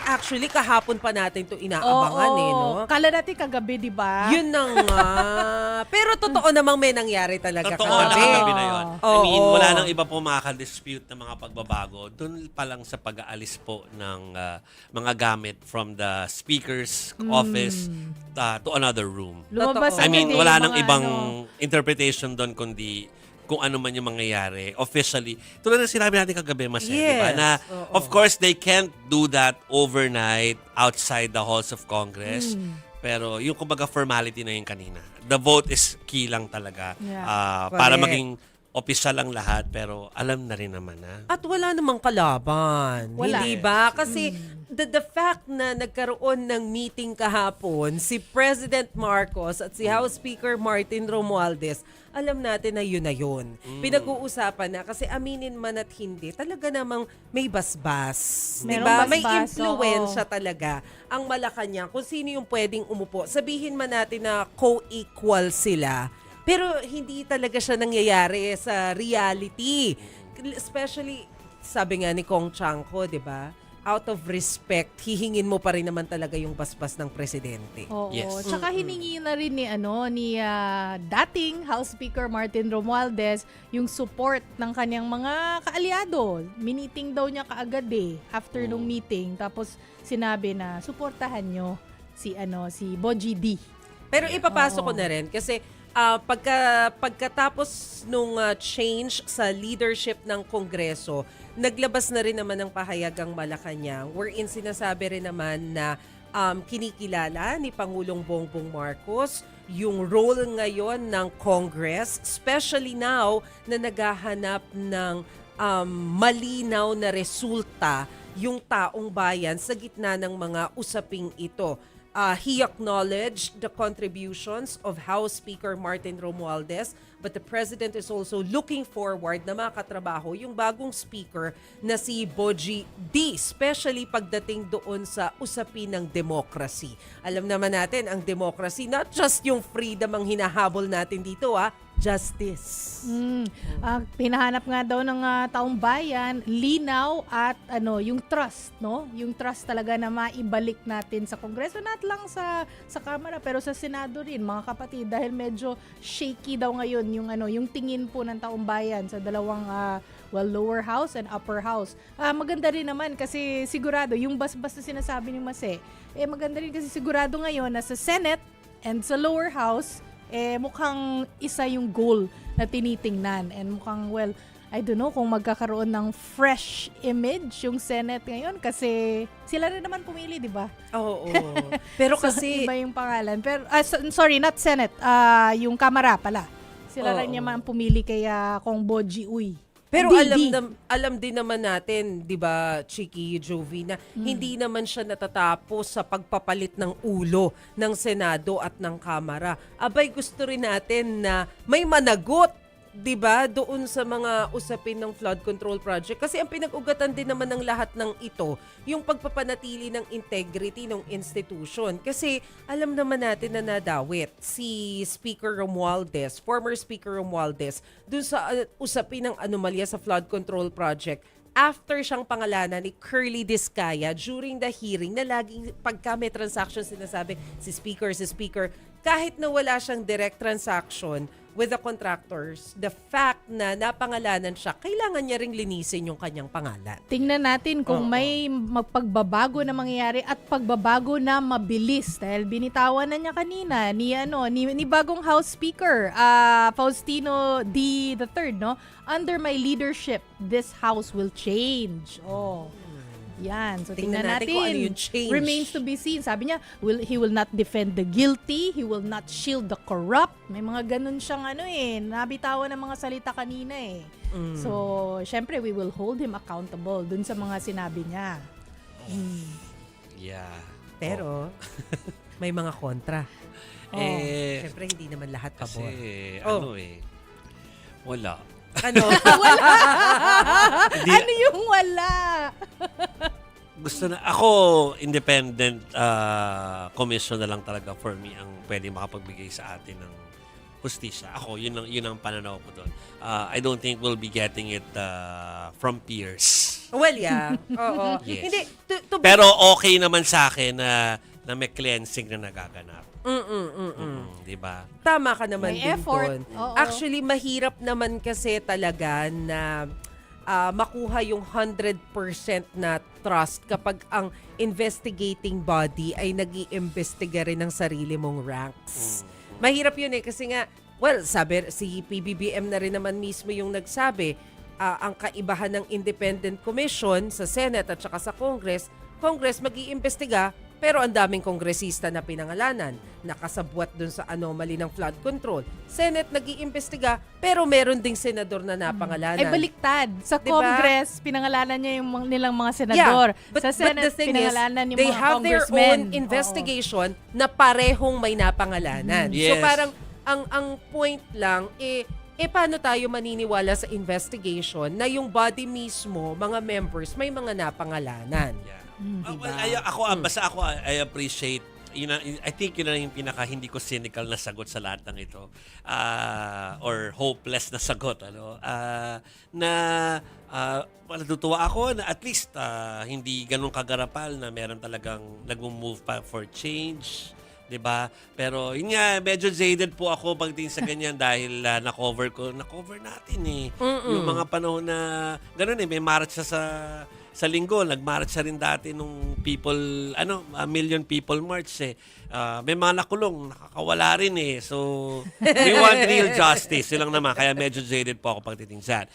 actually, kahapon pa natin to inaabangan no? Kala natin kagabi, di ba? Yun na nga. Pero totoo namang may nangyari talaga Totoo na kagabi. kagabi na yun. I Oo. mean, wala nang iba po makaka-dispute ng mga pagbabago. Doon pa lang sa pag-aalis po ng mga gamit from the speaker's office to another room. Lumabas Totoo. I mean, agad wala yung nang mga ibang interpretation doon kundi kung ano man yung mangyayari officially. Tulad ng sinabi natin kagabi, Mas, di ba? Yes. Na, Oo. of course, they can't do that overnight outside the halls of Congress. Pero yung kumbaga formality na yung kanina. The vote is key lang talaga. Yeah. Para Correct. maging official lang lahat. Pero alam na rin naman na. At wala namang kalaban. Wala. Hindi ba? Kasi the fact na nagkaroon ng meeting kahapon si President Marcos at si House Speaker Martin Romualdez, alam natin na yun na yun. Pinag-uusapan na kasi aminin man at hindi, talaga namang may basbas. Merong Diba? May basbas, influensya talaga ang Malacanang kung sino yung pwedeng umupo. Sabihin man natin na co-equal sila. Pero hindi talaga siya nangyayari sa reality. Especially, sabi nga ni Kong Chanko, di ba? Out of respect, hihingin mo pa rin naman talaga yung basbas ng presidente. Oo. Yes. Tsaka hiningi na rin ni dating House Speaker Martin Romualdez yung support ng kanyang mga kaalyado. Miniting daw niya kaagad after nung meeting. Tapos sinabi na suportahan nyo si Boji D. Pero ipapasok ko na rin kasi pagkatapos nung change sa leadership ng Kongreso, naglabas na rin naman ng pahayag ang Malacanang wherein sinasabi rin naman na kinikilala ni Pangulong Bongbong Marcos yung role ngayon ng Congress, especially now na naghahanap ng malinaw na resulta yung taong bayan sa gitna ng mga usaping ito. He acknowledged the contributions of House Speaker Martin Romualdez, but the President is also looking forward na makatrabaho yung bagong speaker na si Boji D, especially pagdating doon sa usapin ng democracy. Alam naman natin, ang democracy, not just yung freedom ang hinahabol natin dito, justice. Pinahanap nga daw ng taong bayan, linaw at yung trust, no? Yung trust talaga na maibalik natin sa Kongreso, not lang sa Kamara pero sa Senado rin, mga kapatid, dahil medyo shaky daw ngayon yung tingin po ng taong bayan sa dalawang lower house and upper house. Maganda rin naman kasi sigurado yung basbas na sinasabi ni Mase, maganda rin kasi sigurado ngayon na sa Senate and sa lower house mukhang isa yung goal na tinitingnan. And mukhang, I don't know kung magkakaroon ng fresh image yung Senate ngayon kasi sila rin naman pumili, di ba? Oo. Pero So, kasi iba yung pangalan. Pero, sorry, not Senate. Yung Kamara pala. Sila rin naman pumili kaya kung Boji Uy. Pero DD. alam din naman natin, 'di ba, Chiki, Jovi, na hindi naman siya natatapos sa pagpapalit ng ulo ng Senado at ng Kamara. Abay, gusto rin natin na may managot, 'di ba, doon sa mga usapin ng flood control project kasi ang pinag-ugatan din naman ng lahat ng ito, yung pagpapanatili ng integrity ng institution. Kasi alam naman natin na nadawit si Speaker Romualdez, former Speaker Romualdez, doon sa usapin ng anomalya sa flood control project after siyang pangalanan ni Curly Discaya during the hearing na laging pagka may transaction sinasabi si Speaker, kahit na wala siyang direct transaction with the contractors, the fact na napangalanan siya, kailangan niya ring linisin yung kanyang pangalan. Tingnan natin kung may magpagbabago na mangyayari at pagbabago na mabilis dahil binitawan na niya kanina ni bagong House Speaker Faustino D. III, no? Under my leadership, this house will change. Yan. So, Tingnan tingnan natin kung ano yung change. Remains to be seen. Sabi niya, he will not defend the guilty. He will not shield the corrupt. May mga ganun siyang nabitawan ng mga salita kanina . So, syempre, we will hold him accountable dun sa mga sinabi niya. Yeah. Pero, may mga kontra. Siyempre, hindi naman lahat Kasi, pabor. wala. Ano? Ano yung wala? Gusto na, ako, independent commission na lang talaga for me ang pwede makapagbigay sa atin ng hustisya. Ako, yun ang pananaw ko doon. I don't think we'll be getting it from peers. Well, yeah. Oo. Yes. Hindi, to be Pero okay naman sa akin na may cleansing na nagaganap. Di ba? tama ka naman May din effort. doon. Oo. Actually, mahirap naman kasi talaga na makuha yung 100% na trust kapag ang investigating body ay nag-iimbestiga rin ng sarili mong ranks. Mahirap yun kasi nga, well, sabi, si PBBM na rin naman mismo yung nagsabi, ang kaibahan ng Independent Commission sa Senate at saka sa Congress mag-iimbestiga, pero ang daming kongresista na pinangalanan, nakasabwat dun sa anomaly ng flood control. Senate nag-iimbestiga, pero meron ding senador na napangalanan. Ay baliktad. Sa Diba? Congress, pinangalanan niya yung nilang mga senador. Sa Senate, the thing is, pinangalanan yung they mga have their congressmen. own investigation na parehong may napangalanan. So Yes. parang ang point lang, paano tayo maniniwala sa investigation na yung body mismo, mga members, may mga napangalanan? Yeah. Diba? Basta ako, I appreciate, I think yun na yung pinaka hindi ko cynical na sagot sa lahat ng ito. Or hopeless na sagot. Natutuwa ako na at least hindi ganun kagarapal na meron talagang nag-move pa for change. 'Di ba? Pero yun nga, medyo jaded po ako pagdating sa ganyan dahil na-cover natin yung mga panahon na ganoon may marcha sa linggo, nagmarcha rin dati nung a million people march may mga nakulong, nakakawala rin So we want real justice, yun lang naman, kaya medyo jaded po ako pagdating sa